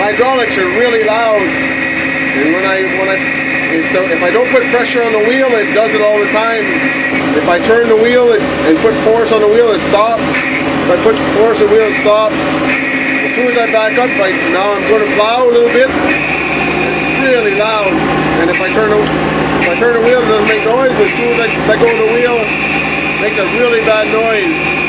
hydraulics are really loud, and if I don't put pressure on the wheel, it does it all the time. If I turn the wheel and put force on the wheel, it stops. If I put force on the wheel, it stops. As soon as I back up, now I'm going to plow a little bit. It's really loud, and if I turn the wheel, it doesn't make noise. As soon as I let go of the wheel, it makes a really bad noise.